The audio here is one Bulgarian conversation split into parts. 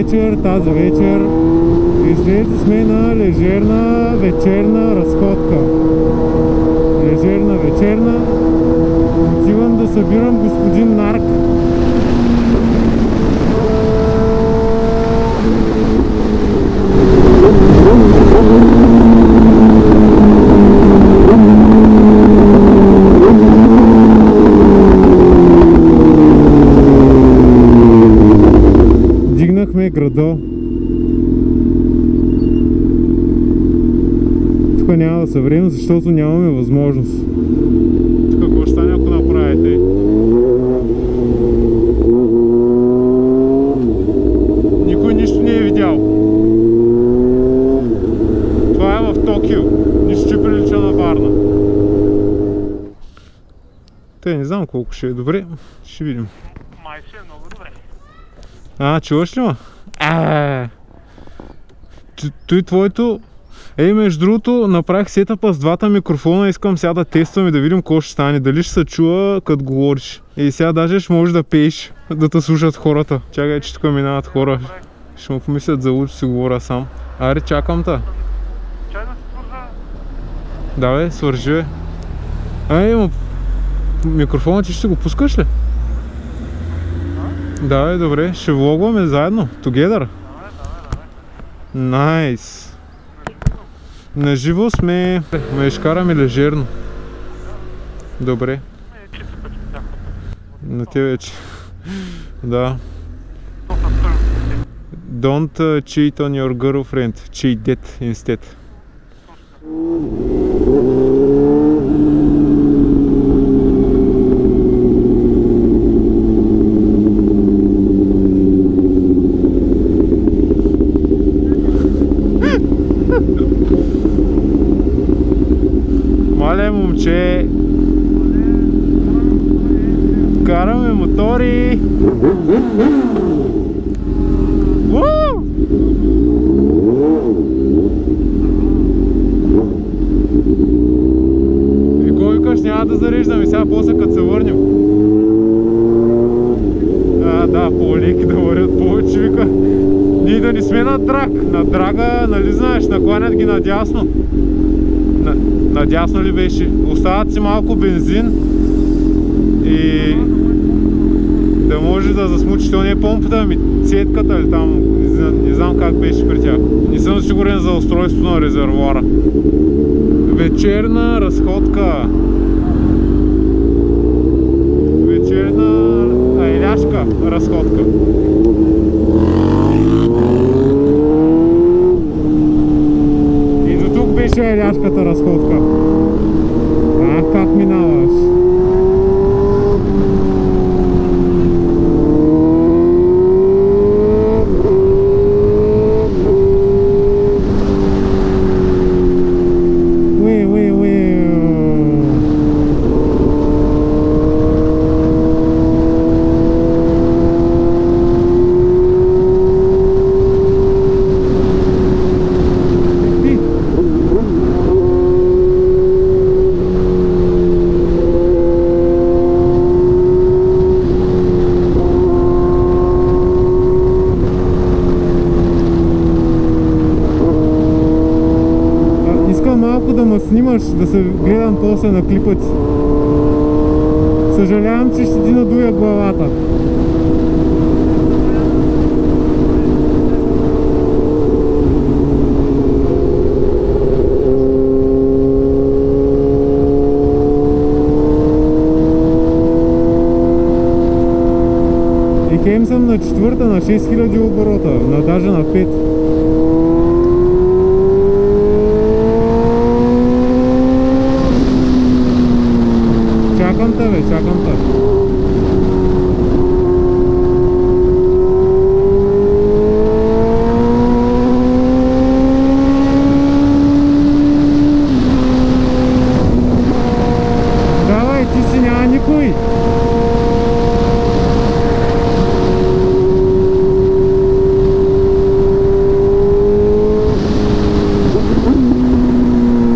вечер, тази вечер излезли сме на лежерна вечерна разходка. Лежерна вечерна. Отивам да събирам господин Нарк. Дигнахме града. Тук няма да са време, защото нямаме възможност. Тук какво ще стане, ако направите? Никой нищо не е видял. Това е в Токио. Нищо, че прилича на Варна. Те не знам колко ще е добре. Ще видим. Май ще е много добре. Чуваш ли ма? Той твоето... между другото, направих сетъпа с двата микрофона, искам сега да тествам и да видим какво ще стане. Дали ще се чува като говориш. И сега даже ще можеш да пееш, да те слушат хората. Чакай, че тук минават хора. Ще му помислят за луч, си говоря сам. Аре, чакам та. Чай да се свържа. Да бе, свържи бе. Микрофона ти ще го пускаш ли? Да бе, добре. Ще влогваме заедно. Together. Найс. На живо сме. Ме изкараме лежерно. Добре. На тебе, че. Да. Don't cheat on your girlfriend. Cheat that instead. Мале, момче! Караме мотори! И кой викаш, няма да зареждаме сега, после като се върнем. Да, по-леки да вървят повече, вика. Ние да не сме на драг. На драга, нали знаеш, накланят ги надясно. Надясно ли беше? Остават си малко бензин и да може да засмучи. То не е помпата, ами цетката или там, не знам как беше при тях. Не съм сигурен за устройството на резервуара. Вечерна разходка. Вечерна еляшка разходка. Беше еляшката разходка. Как минаваш? Да ме снимаш, да се гледам после на клипа ти. Съжалявам, че ще ти надуя главата. И хем съм на четвърта, на 6000 оборота, даже на 5. Чакам те, бе, чакам те. Давай, ти си няма никой.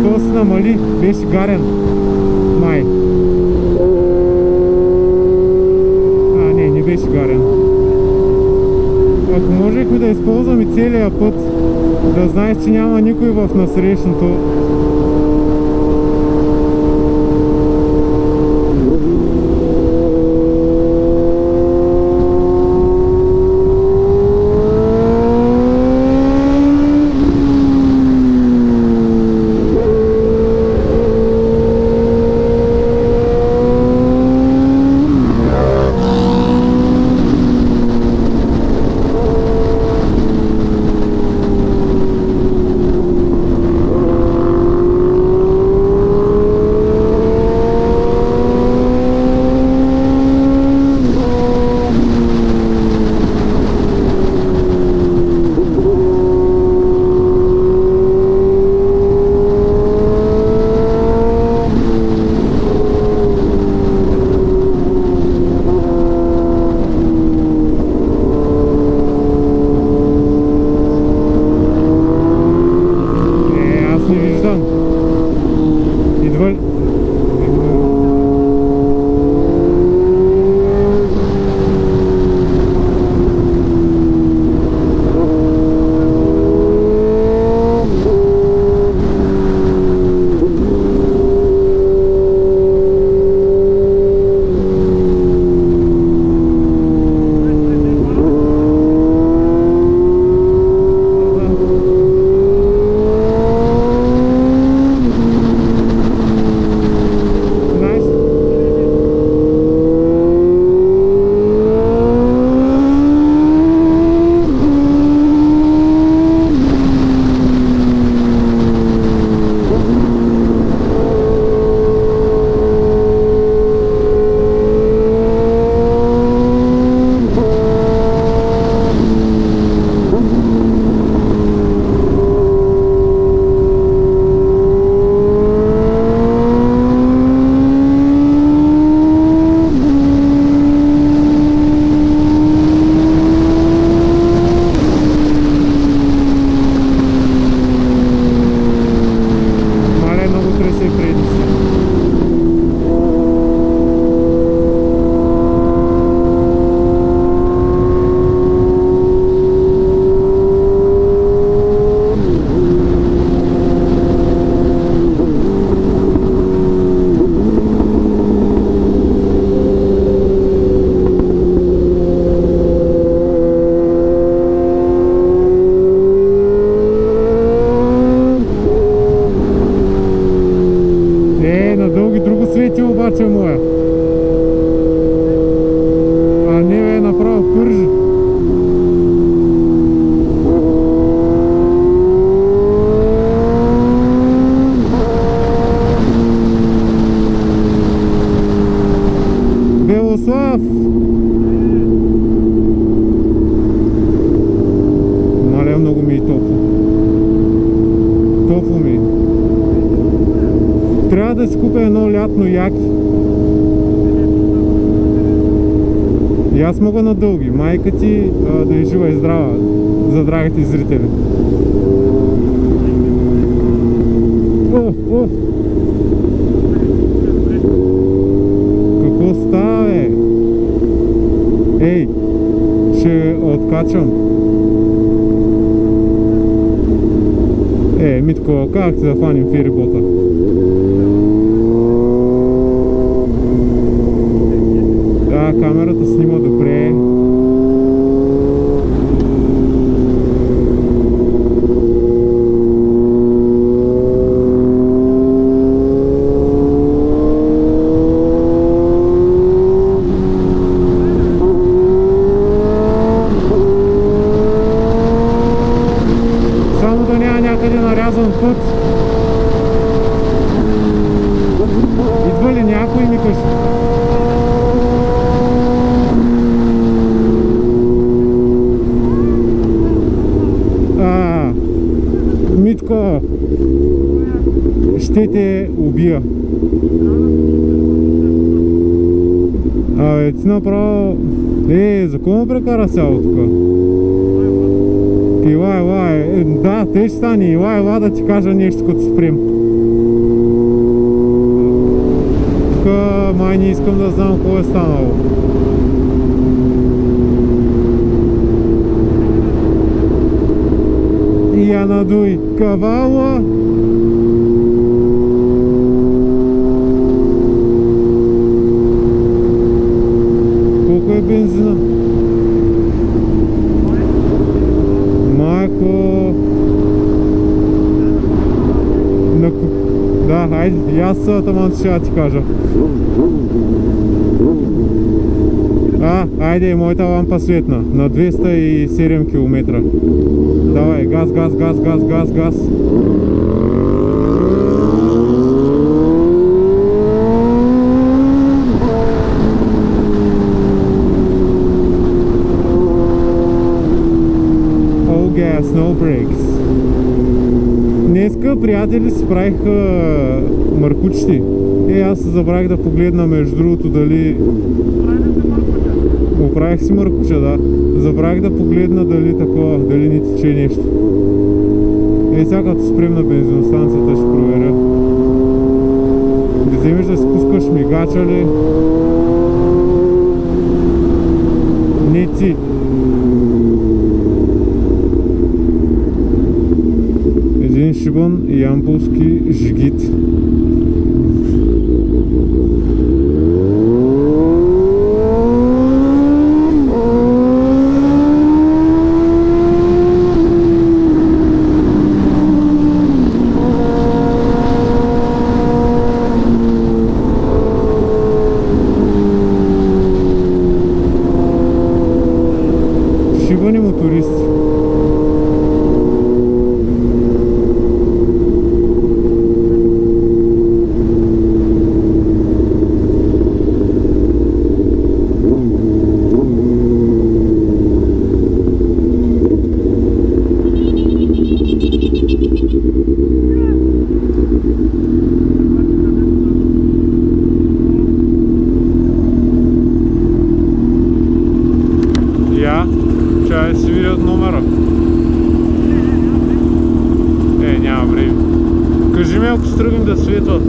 То се намали, беше гарен. Май. Не беше гарен. Ако можехме да изпълним целия път, да знаеш, че няма никой в насрещното. обаче моя. А не бе, направо пържи. Белослав! Мале, много ми е топло. Топло ми е. Трябва да си купя едно лятно яки. И аз мога на дълги. Майка ти да е жива и здрава за драгите зрители. О! Какво става, бе? Ей, ще откачам. Митко, как ти да фаним ферибота? Да, камерата снима добре. Само да няма някъде нарязан път. Идва ли някой, ми кажи? Митко, ще те убия. Абе, ти направо... за кого прекара сяло тук? Ела. Да, те ще стане. Ела да ти кажа нещо, като спрем. Тук май не искам да знам какво е станало. Я надуй кавала. Колко е бензина? Майко. Да, хайде, аз таман ще ти кажа. Айде, моята лампа светна на 207 км. Давай, газ, газ, газ, газ, газ, газ. All gas, no brakes. Днеска, приятели, си правих маркучти. Аз забравих да погледна между другото дали... Оправих си маркуча, да. Забравих да погледна дали такова, дали не тече нещо. Сега като спрем на бензиностанцията ще проверя. Да вземеш да си пускаш мигача ли? Не ти. Един шибан ямполски жигит. Шибани мотористи. Чай си видят номера. Няма време. Кажи ми, ако се тръгнем да светва.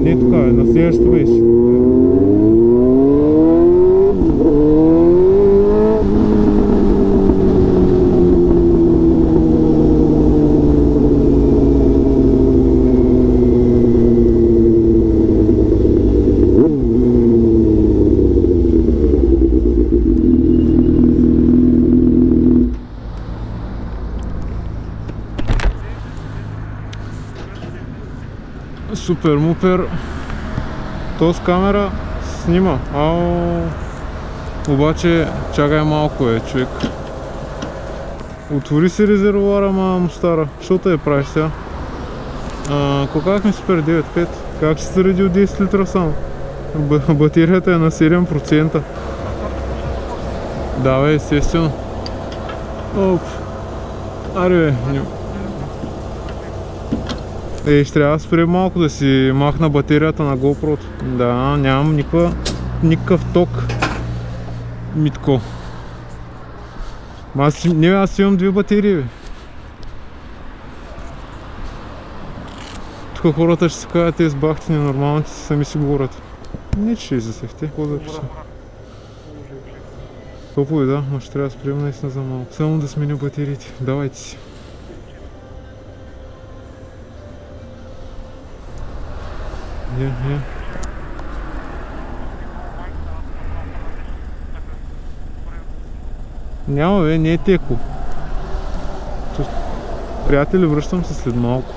Не тук, на следващото беше. Супер мупер. Този камера снима. Обаче чакай малко човек. Отвори си резервуара, му стара. Що те правиш сега? Как ми Супер 9.5? Как ще се заредил 10 литра само? Батерията е на 7%. Да бе, естествено. Оп. Аре бе. Ще трябва да спрем малко да си махна батерията на GoPro. Да, нямам никакъв ток. Митко. Аз имам две батерии, бе. Тук хората ще се кажат, тези бахти ненормалните сами си говорят. Не, че ще засехте, какво да пиша. Топло е, да, но ще трябва да спрем наистина за малко. Само да сменя батериите. Давайте си. Няма бе, не е текло. Приятели, връщам се след малко.